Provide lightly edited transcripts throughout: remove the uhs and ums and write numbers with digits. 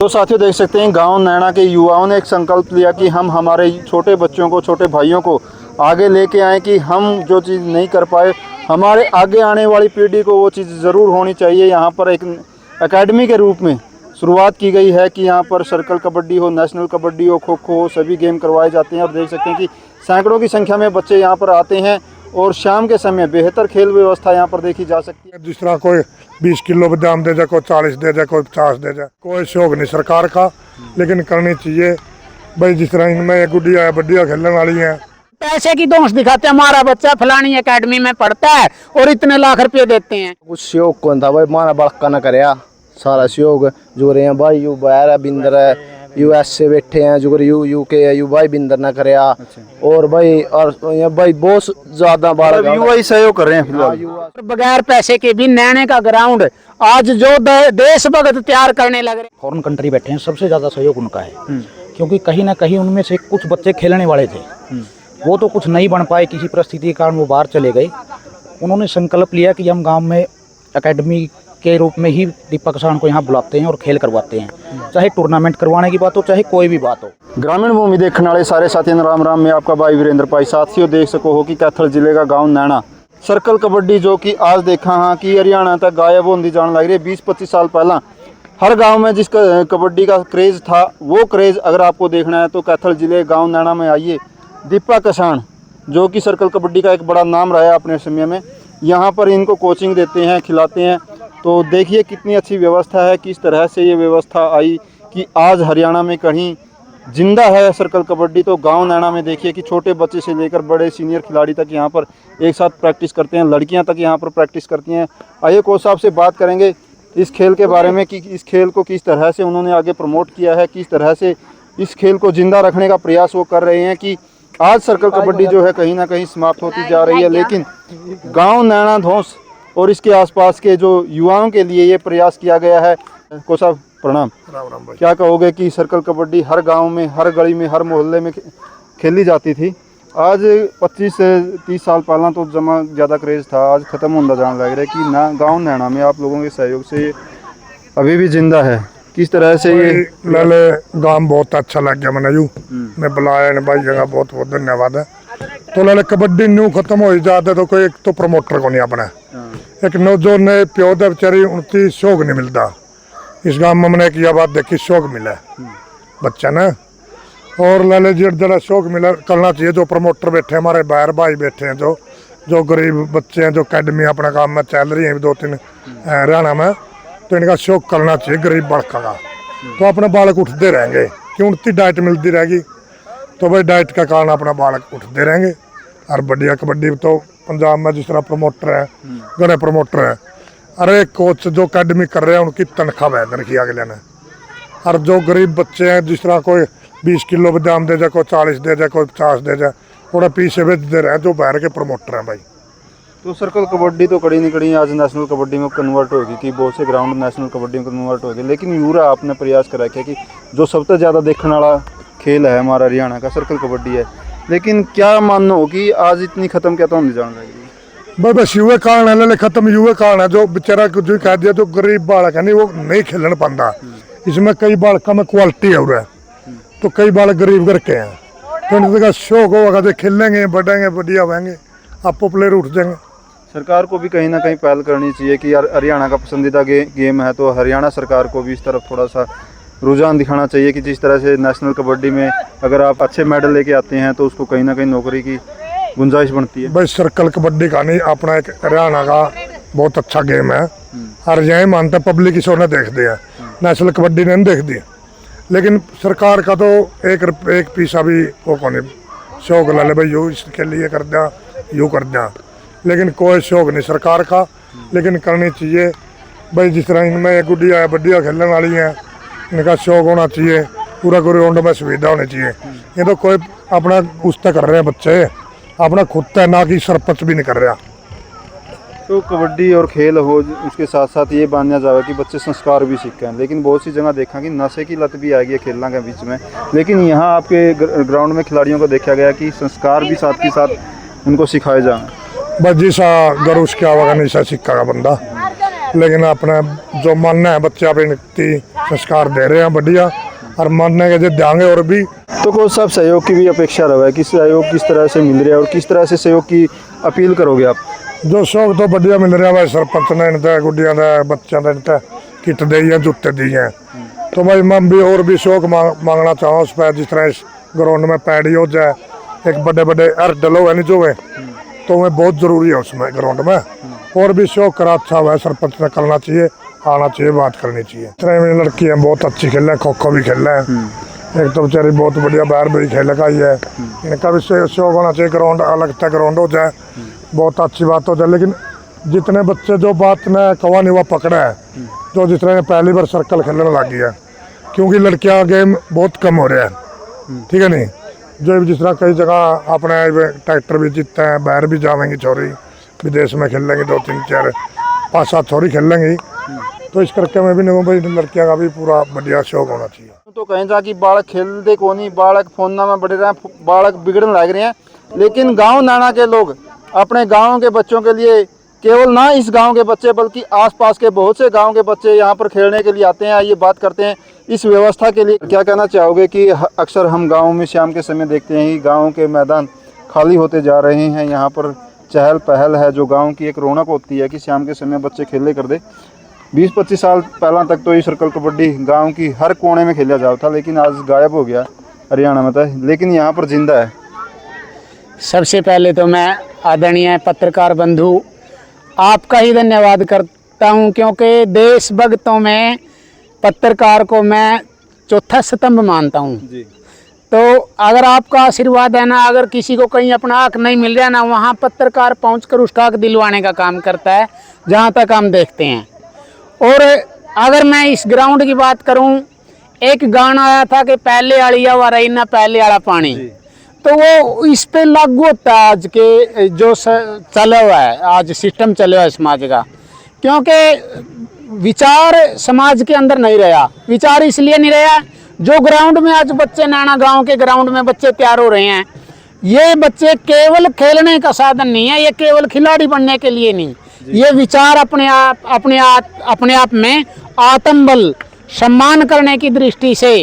तो साथियों देख सकते हैं गांव नैना के युवाओं ने एक संकल्प लिया कि हम हमारे छोटे बच्चों को, छोटे भाइयों को आगे लेके आए कि हम जो चीज़ नहीं कर पाए, हमारे आगे आने वाली पीढ़ी को वो चीज़ ज़रूर होनी चाहिए। यहाँ पर एक एकेडमी के रूप में शुरुआत की गई है कि यहाँ पर सर्कल कबड्डी हो, नेशनल कबड्डी हो, खो खो हो, सभी गेम करवाए जाते हैं। और देख सकते हैं कि सैकड़ों की संख्या में बच्चे यहाँ पर आते हैं और शाम के समय बेहतर खेल व्यवस्था यहाँ पर देखी जा सकती है। जिस तरह कोई 20 किलो बादाम दे जाए, कोई 40 दे जाए, कोई 50 दे जाए, कोई शौक नहीं सरकार का, लेकिन करनी चाहिए भाई। जिस तरह इनमें गुडिया है, बड्डिया खेलने वाली है, पैसे की दोष दिखाते हैं, हमारा बच्चा फलानी एकेडमी में पढ़ता है और इतने लाख रुपए देते हैं। कुछ सहयोग कौन था भाई, माना बड़का न करे सारा सहयोग जो रहे हैं भाई। यू बाहर है बिंदर है, यूएस से बैठे हैं जो यूके है, यू भाई बिंदर ना करे। और भाई भाई बहुत ज्यादा बार युवा ही सहयोग कर रहे हैं फिलहाल। बगैर पैसे के भी नैने का ग्राउंड आज जो देशभक्त तैयार करने लग रहे हैं। फॉरेन कंट्री बैठे हैं, सबसे ज्यादा सहयोग उनका है, क्योंकि कहीं ना कहीं उनमें से कुछ बच्चे खेलने वाले थे, वो तो कुछ नहीं बन पाए, किसी परिस्थिति के कारण वो बाहर चले गए। उन्होंने संकल्प लिया कि हम गांव में एकेडमी के रूप में ही दीपक किसान को यहाँ बुलाते हैं और खेल करवाते हैं, चाहे टूर्नामेंट करवाने की बात हो, चाहे कोई भी बात हो। ग्रामीण भूमि देखने वाले सारे साथियों राम राम, में आपका भाई वीरेंद्र भाई। साथियों देख सको हो कि कैथल जिले का गांव नैना सर्कल कबड्डी जो कि आज देखा हाँ कि हरियाणा तक गायब होती जाने लग रही है। 20-25 साल पहला हर गांव में जिसका कबड्डी का क्रेज़ था, वो क्रेज़ अगर आपको देखना है तो कैथल जिले गाँव नैना में आइए। दीपक किसान जो कि सर्कल कबड्डी का एक बड़ा नाम रहा है अपने समय में, यहाँ पर इनको कोचिंग देते हैं, खिलाते हैं। तो देखिए कितनी अच्छी व्यवस्था है, किस तरह से ये व्यवस्था आई कि आज हरियाणा में कहीं जिंदा है सर्कल कबड्डी। तो गांव नैना में देखिए कि छोटे बच्चे से लेकर बड़े सीनियर खिलाड़ी तक यहाँ पर एक साथ प्रैक्टिस करते हैं, लड़कियां तक यहाँ पर प्रैक्टिस करती हैं। आइए कोच साहब से बात करेंगे इस खेल के बारे में कि इस खेल को किस तरह से उन्होंने आगे प्रमोट किया है, किस तरह से इस खेल को जिंदा रखने का प्रयास वो कर रहे हैं कि आज सर्कल कबड्डी जो है कहीं ना कहीं समाप्त होती जा रही है, लेकिन गाँव नैना धौंस और इसके आसपास के जो युवाओं के लिए ये प्रयास किया गया है। कोच साहब प्रणाम। राम भाई। क्या कहोगे कि सर्कल कबड्डी हर गांव में, हर गली में, हर मोहल्ले में खेली जाती थी, आज 25 से 30 साल पहला तो जमा ज़्यादा क्रेज़ था, आज ख़त्म होता जाने लग रहा है कि ना गाँव नैना में आप लोगों के सहयोग से अभी भी जिंदा है, किस तरह से ये लाले गांव बहुत अच्छा लग गया मैंने। मैं बुलाया भाई, जगह बहुत बहुत धन्यवाद है। तो लाले कबड्डी न्यू खत्म हो जाते तो कोई एक तो प्रमोटर को नहीं अपना, एक नो जो नए प्यो दे बेचारी उनकी शौक नहीं मिलता। इस गांव में मैंने किया बात देखी, शौक मिला बच्चा ना, और लाले जी जरा शौक मिला करना चाहिए। जो प्रमोटर बैठे हैं, हमारे बाहर भाई बैठे हैं, जो गरीब बच्चे हैं, जो अकेडमी अपना काम में चल रही है 2-3 हरियाणा में, तो इनका शौक करना चाहिए गरीब बड़का का। तो अपने बालक उठते रहेंगे कि उनकी डाइट मिलती रहेगी, तो भाई डाइट का कारण अपना बालक उठते रहेंगे। और बढ़िया कबड्डी तो पंजाब में जिस तरह प्रमोटर है, घने प्रमोटर है, अरे कोच जो अकेडमी कर रहे हैं उनकी तनख्वाह बेहतर की अगले ने। और जो गरीब बच्चे हैं, जिस तरह कोई 20 किलो बादाम दे जाए, कोई 40 दे जाए, कोई 50 दे जाए, थोड़ा पीछे भेजते रहे जो बाहर के प्रमोटर हैं भाई। तो सर्कल कबड्डी तो कड़ी नहीं कड़ी आज नेशनल कबड्डी में कन्वर्ट होगी कि बहुत से ग्राउंड नेशनल कबड्डी में कन्वर्ट हो गए, लेकिन यूरा आपने प्रयास करा क्या कि जो सबसे ज़्यादा देखने वाला खेल है हमारा हरियाणा का सर्कल कबड्डी है, लेकिन क्या मानना हो कि आज इतनी खत्म क्या तो होने जाने लगी? बस युवा कारण है, ले खत्म युवा कारण है। जो बेचारा जो कह दिया, जो गरीब बालक है नहीं वो नहीं खेलने पाता। इसमें कई बालक में क्वालिटी है उरे, तो कई बालक गरीब घर के हैं, तो इनका शौक होगा जो खेलेंगे, बढ़ेंगे, बढ़िया होंगे, आप प्लेयर उठ जाएंगे। सरकार को भी कहीं ना कहीं पहल करनी चाहिए कि यार हरियाणा का पसंदीदा गेम है, तो हरियाणा सरकार को भी इस तरफ थोड़ा सा रुझान दिखाना चाहिए कि जिस तरह से नेशनल कबड्डी में अगर आप अच्छे मेडल लेके आते हैं तो उसको कहीं ना कहीं नौकरी की गुंजाइश बनती है। भाई सर्कल कबड्डी का नहीं, अपना एक हरियाणा का बहुत अच्छा गेम है। और यही मानते पब्लिक इस ने देख दिया, नेशनल कबड्डी ने नहीं देख दिया, लेकिन सरकार का तो एक पैसा भी वो कौन शौक ला ले भाई, यू इसके लिए कर दिया, यू कर दिया, लेकिन कोई शौक नहीं सरकार का, लेकिन करनी चाहिए भाई। जिस तरह इनमें गुडिया है, बड्डिया खेलने वाली हैं, इनका शौक होना चाहिए, पूरा ग्राउंड में सुविधा होनी चाहिए। ये तो कोई अपना उससे कर रहे हैं बच्चे, अपना खुद तय ना कि सरपंच भी नहीं कर रहा। तो कबड्डी और खेल हो, उसके साथ साथ ये माना जाए कि बच्चे संस्कार भी सीखें, लेकिन बहुत सी जगह देखा कि नशे की लत भी आ गई है खेलना के बीच में, लेकिन यहाँ आपके ग्राउंड में खिलाड़ियों को देखा गया कि संस्कार भी साथ के साथ उनको सिखाए जाए। बस जैसा गरुश क्या होगा नहीं सा सिक्का का बंदा, लेकिन अपना जो मन है बच्चे अपने संस्कार दे रहे हैं बढ़िया और मानने के जो देंगे और भी। तो कोच साहब सहयोग की भी अपेक्षा रहा है कि सहयोग किस तरह से मिल रहा है और किस तरह से सहयोग की अपील करोगे आप? जो शौक तो बढ़िया मिल रहा है सरपंच ने इनका गुड्डिया का बच्चों का इनका किट दी है जूते दी हैं तो भाई मैं भी और भी शौक मांगना चाहूँ उस पर जिस तरह इस ग्राउंड में पैडी हो जाए एक बड़े बड़े डलो है नहीं जो है तो वह बहुत ज़रूरी है उसमें ग्राउंड में और भी शौक करा अच्छा हुआ है सरपंच ने करना चाहिए आना चाहिए बात करनी चाहिए। इस तरह मेरी लड़की है बहुत अच्छी खेल रहे हैं खो खो भी खेल रहे हैं एक तो बेचारी बहुत बढ़िया बाहर भी खेल का ही है इनका भी शौक होना चाहिए ग्राउंड अलग तक ग्राउंड हो जाए बहुत अच्छी बात हो जाए। लेकिन जितने बच्चे जो बात ने कवा नहीं हुआ पकड़ा है जो जिस तरह पहली बार सर्कल खेलने लगी है क्योंकि लड़कियां गेम बहुत कम हो रहे हैं ठीक है नहीं जो जिस तरह कई जगह अपने ट्रैक्टर भी जीतते हैं बाहर भी जाएंगी छोरी विदेश में खेल लेंगी 2-3-4 5-7 छोरी खेल लेंगी तो इस करके मैं भी नहीं भाई लड़कियां का भी पूरा बढ़िया शौक होना चाहिए। तो कहीं जा कि बालक खेलते को नहीं बालक फोन में बढ़े रहे हैं बालक बिगड़ने लग रहे हैं लेकिन गाँव नाना के लोग अपने गाँव के बच्चों के लिए केवल ना इस गांव के बच्चे बल्कि आसपास के बहुत से गांव के बच्चे यहां पर खेलने के लिए आते हैं ये बात करते हैं इस व्यवस्था के लिए क्या कहना चाहोगे कि अक्सर हम गाँव में शाम के समय देखते हैं कि गाँव के मैदान खाली होते जा रहे हैं यहाँ पर चहल पहल है जो गाँव की एक रौनक होती है कि शाम के समय बच्चे खेले कर दे 20-25 साल पहला तक तो ये सर्कल कबड्डी गाँव की हर कोने में खेला जाता था लेकिन आज गायब हो गया हरियाणा में था लेकिन यहाँ पर जिंदा है। सबसे पहले तो मैं आदरणीय पत्रकार बंधु आपका ही धन्यवाद करता हूं क्योंकि देशभक्तों में पत्रकार को मैं चौथा स्तंभ मानता हूं जी। तो अगर आपका आशीर्वाद है ना अगर किसी को कहीं अपना हक नहीं मिल रहा ना वहां पत्रकार पहुंचकर उसका हक दिलवाने का काम करता है जहां तक हम देखते हैं। और अगर मैं इस ग्राउंड की बात करूं एक गाना आया था कि पहले आलिया व रही ना पहले आला पानी तो वो इस पे लागू होता है आज के जो चला हुआ है आज सिस्टम चले हुआ है समाज का क्योंकि विचार समाज के अंदर नहीं रहा विचार इसलिए नहीं रहा जो ग्राउंड में आज बच्चे नाना गांव के ग्राउंड में बच्चे तैयार हो रहे हैं ये बच्चे केवल खेलने का साधन नहीं है ये केवल खिलाड़ी बनने के लिए नहीं ये विचार अपने आप में आत्मबल सम्मान करने की दृष्टि से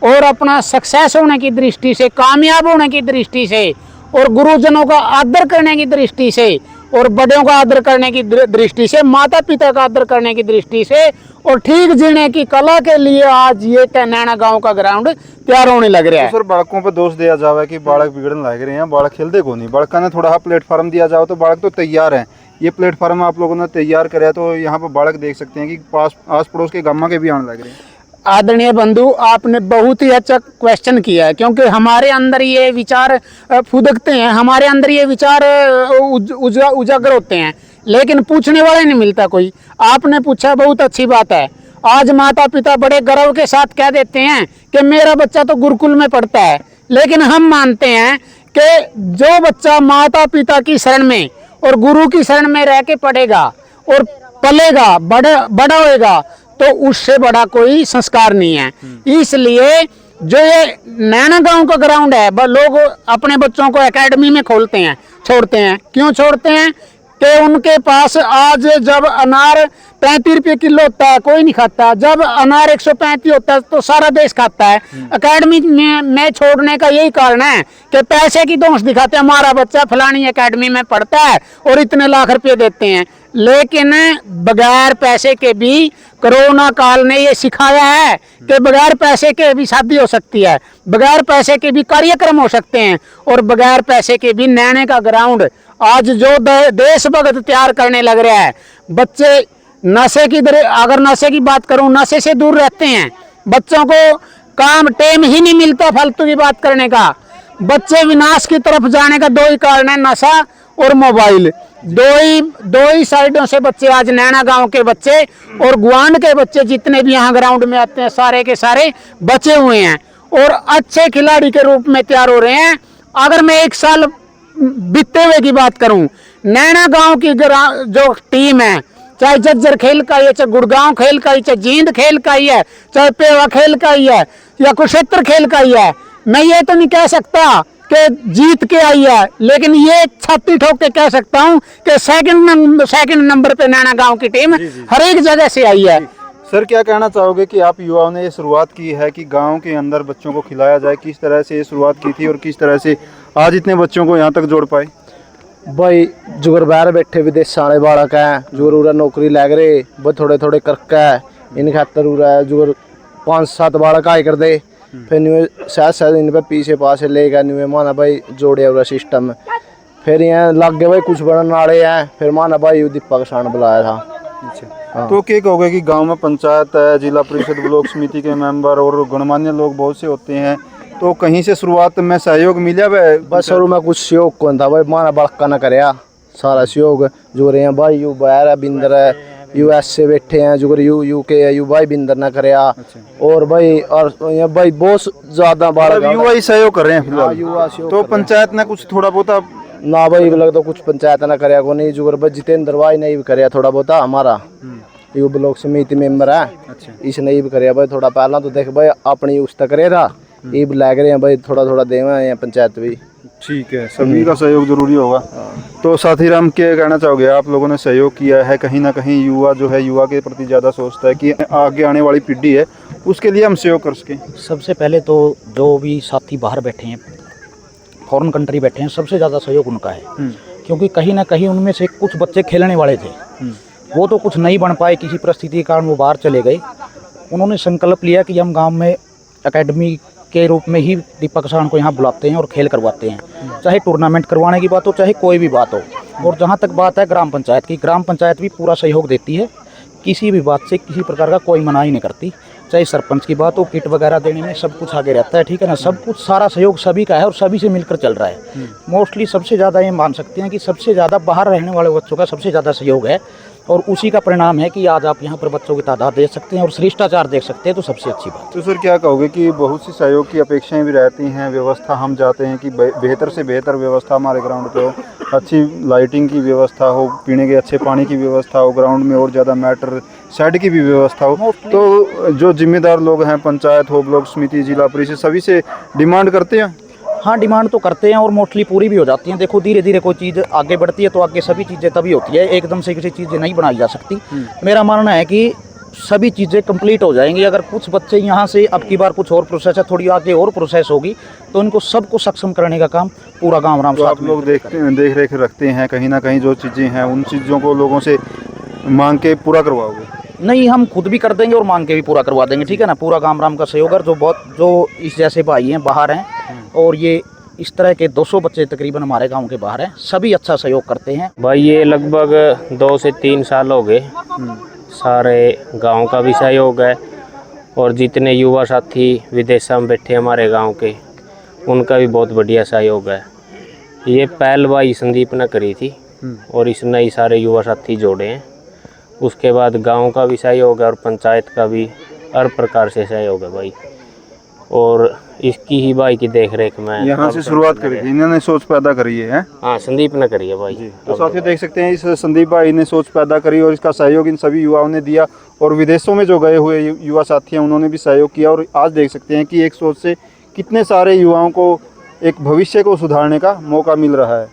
और अपना सक्सेस होने की दृष्टि से कामयाब होने की दृष्टि से और गुरुजनों का आदर करने की दृष्टि से और बड़ों का आदर करने की दृष्टि से माता पिता का आदर करने की दृष्टि से और ठीक जीने की कला के लिए आज ये नैना गांव का ग्राउंड तैयार होने लग रहा है। तो सर बालकों पर दोष दिया जावे कि बालक बिगड़ने लग रहे हैं बालक खेलते को नहीं बालका ने थोड़ा प्लेटफॉर्म दिया जाओ तो बालक तो तैयार है ये प्लेटफॉर्म आप लोगों ने तैयार कराया तो यहाँ पर बालक देख सकते हैं कि पास आस पड़ोस के गाँव के भी आने लग रहे हैं। आदरणीय बंधु आपने बहुत ही अच्छा क्वेश्चन किया है क्योंकि हमारे अंदर ये विचार फुदकते हैं हमारे अंदर ये विचार उजागर होते हैं लेकिन पूछने वाले नहीं मिलता कोई। आपने पूछा बहुत अच्छी बात है आज माता पिता बड़े गर्व के साथ कह देते हैं कि मेरा बच्चा तो गुरुकुल में पढ़ता है लेकिन हम मानते हैं कि जो बच्चा माता पिता की शरण में और गुरु की शरण में रह के पढ़ेगा और पलेगा बड़ा होएगा तो उससे बड़ा कोई संस्कार नहीं है। इसलिए जो ये नैना गांव का ग्राउंड है लोग अपने बच्चों को एकेडमी में खोलते हैं छोड़ते हैं क्यों छोड़ते हैं कि उनके पास आज जब अनार 35 रुपये किलो होता है कोई नहीं खाता जब अनार 135 होता है तो सारा देश खाता है। एकेडमी में छोड़ने का यही कारण है कि पैसे की दोष दिखाते हैं हमारा बच्चा फलानी एकेडमी में पढ़ता है और इतने लाख रुपए देते हैं लेकिन बगैर पैसे के भी कोरोना काल ने ये सिखाया है कि बगैर पैसे के भी शादी हो सकती है बगैर पैसे के भी कार्यक्रम हो सकते हैं और बगैर पैसे के भी नैने का ग्राउंड आज जो देशभक्त तैयार करने लग रहा है। बच्चे नशे की अगर नशे की बात करूं नशे से दूर रहते हैं बच्चों को काम टाइम ही नहीं मिलता फालतू की बात करने का बच्चे विनाश की तरफ जाने का दो ही कारण है नशा और मोबाइल दो ही साइडों से बच्चे आज नैना गांव के बच्चे और गुआंड के बच्चे जितने भी यहाँ ग्राउंड में आते हैं सारे के सारे बचे हुए हैं और अच्छे खिलाड़ी के रूप में तैयार हो रहे हैं। अगर मैं एक साल बीते हुए की बात करूं नैना गांव की जो टीम है चाहे जज्जर खेल का ही है चाहे गुड़गांव खेल का ही चाहे जींद खेल का ही है चाहे पेवा खेल का ही है या कुरुक्षेत्र खेल का ही है मैं ये तो नहीं कह सकता के जीत के आई है, लेकिन ये छाती ठोक के कह सकता हूँ कि सेकंड नंबर पे नैना गांव की टीम हर एक जगह से आई है। सर क्या कहना चाहोगे कि आप युवाओं ने ये शुरुआत की है कि गांव के अंदर बच्चों को खिलाया जाए, किस तरह से ये शुरुआत की थी और किस तरह से आज इतने बच्चों को यहाँ तक जोड़ पाए? भाई जुगर बाहर बैठे विदेश वाले बालक है, जुगर उरा नौकरी लग रहे वो थोड़े थोड़े करके है इन खातर उरा जुगर 5-7 बालक आए कर दे, फिर न्यू शायद इन पे पीछे पासे ले गया न्यू माना भाई जोड़े उरा सिस्टम, फिर यहाँ लग गए भाई कुछ बनने वाले हैं, फिर माना भाई दीपक शान बुलाया था। अच्छा, तो क्या कहोगे कि गांव में पंचायत है, जिला परिषद, ब्लॉक समिति के मेंबर और गणमान्य लोग बहुत से होते हैं, तो कहीं से शुरुआत में सहयोग मिला वह? बस शुरू में कुछ सहयोग कौन था भाई, माना बड़का न करया सारा सहयोग जो रहे हैं भाई यू बाहर है बिंदर है US से बैठे हैं जुगर UK है यू भाई बिंदर न करया और भाई भाई बहुत ज्यादा बार युवा ही सहयोग कर रहे हैं फिलहाल। युवा सहयोग तो पंचायत ने कुछ थोड़ा बहुत ना भाई लग तो कुछ पंचायत ना करया को नहीं जुगर भाई जितेंद्र भाई ने भी करया थोड़ा बहुत हमारा यू ब्लॉक समिति मेंबर है। अच्छा, इसने भी करया भाई थोड़ा पहला तो देख भाई अपनी उस तक करे था ये भी लग रहे हैं भाई थोड़ा थोड़ा देवा है पंचायत भी। ठीक है, सभी का सहयोग जरूरी होगा। तो साथी राम क्या कहना चाहोगे, आप लोगों ने सहयोग किया है, कहीं ना कहीं युवा जो है युवा के प्रति ज़्यादा सोचता है कि आगे आने वाली पीढ़ी है उसके लिए हम सहयोग कर सकें? सबसे पहले तो जो भी साथी बाहर बैठे हैं, फॉरेन कंट्री बैठे हैं, सबसे ज़्यादा सहयोग उनका है, क्योंकि कहीं ना कहीं उनमें से कुछ बच्चे खेलने वाले थे, वो तो कुछ नहीं बन पाए, किसी परिस्थिति के कारण वो बाहर चले गए। उन्होंने संकल्प लिया कि हम गांव में एकेडमी के रूप में ही दीपक शान को यहाँ बुलाते हैं और खेल करवाते हैं, चाहे टूर्नामेंट करवाने की बात हो चाहे कोई भी बात हो। और जहाँ तक बात है ग्राम पंचायत की, ग्राम पंचायत भी पूरा सहयोग देती है, किसी भी बात से किसी प्रकार का कोई मनाही नहीं करती, चाहे सरपंच की बात हो, किट वगैरह देने में सब कुछ आगे रहता है, ठीक है ना। सब कुछ सारा सहयोग सभी का है और सभी से मिलकर चल रहा है। मोस्टली सबसे ज़्यादा ये मान सकते हैं कि सबसे ज़्यादा बाहर रहने वाले बच्चों का सबसे ज़्यादा सहयोग है, और उसी का परिणाम है कि आज आप यहाँ पर बच्चों की तादाद देख सकते हैं और शिष्टाचार देख सकते हैं, तो सबसे अच्छी बात। तो सर क्या कहोगे कि बहुत सी सहयोग की अपेक्षाएं भी रहती हैं, व्यवस्था हम चाहते हैं कि बेहतर से बेहतर व्यवस्था हमारे ग्राउंड पे हो, अच्छी लाइटिंग की व्यवस्था हो, पीने के अच्छे पानी की व्यवस्था हो, ग्राउंड में और ज़्यादा मैटर शेड की भी व्यवस्था हो, तो जो जिम्मेदार लोग हैं पंचायत हो, ब्लॉक समिति, जिला परिषद, सभी से डिमांड करते हैं? हाँ, डिमांड तो करते हैं और मोस्टली पूरी भी हो जाती हैं। देखो धीरे धीरे कोई चीज़ आगे बढ़ती है तो आगे सभी चीज़ें तभी होती है, एकदम से किसी चीज़ें नहीं बनाई जा सकती। मेरा मानना है कि सभी चीज़ें कंप्लीट हो जाएंगी अगर कुछ बच्चे यहाँ से, अब की बार कुछ और प्रोसेस है, थोड़ी आगे और प्रोसेस होगी, तो इनको सबको सक्षम करने का काम पूरा गाँव राम तो आप लोग देख रेख रखते हैं, कहीं ना कहीं जो चीज़ें हैं उन चीज़ों को लोगों से मांग के पूरा करवाओगे? नहीं, हम खुद भी कर देंगे और मांग के भी पूरा करवा देंगे, ठीक है ना। पूरा गाँव राम का सहयोग है, जो इस जैसे भाई हैं बाहर हैं, और ये इस तरह के 200 बच्चे तकरीबन हमारे गांव के बाहर हैं, सभी अच्छा सहयोग करते हैं। भाई ये लगभग 2 से 3 साल हो गए, सारे गांव का भी सहयोग है और जितने युवा साथी विदेशों में बैठे हमारे गांव के उनका भी बहुत बढ़िया सहयोग है। ये पहल भाई संदीप ने करी थी और इसने ही सारे युवा साथी जोड़े हैं। उसके बाद गांव का भी सहयोग है और पंचायत का भी हर प्रकार से सहयोग है भाई, और इसकी ही भाई की देख रेख में यहाँ से शुरुआत करी थी, इन्होंने सोच पैदा करी है? हाँ, संदीप ने करी है भाई। तो साथियों देख सकते हैं इस संदीप भाई ने सोच पैदा करी और इसका सहयोग इन सभी युवाओं ने दिया, और विदेशों में जो गए हुए युवा साथी हैं उन्होंने भी सहयोग किया, और आज देख सकते हैं कि एक सोच से कितने सारे युवाओं को एक भविष्य को सुधारने का मौका मिल रहा है।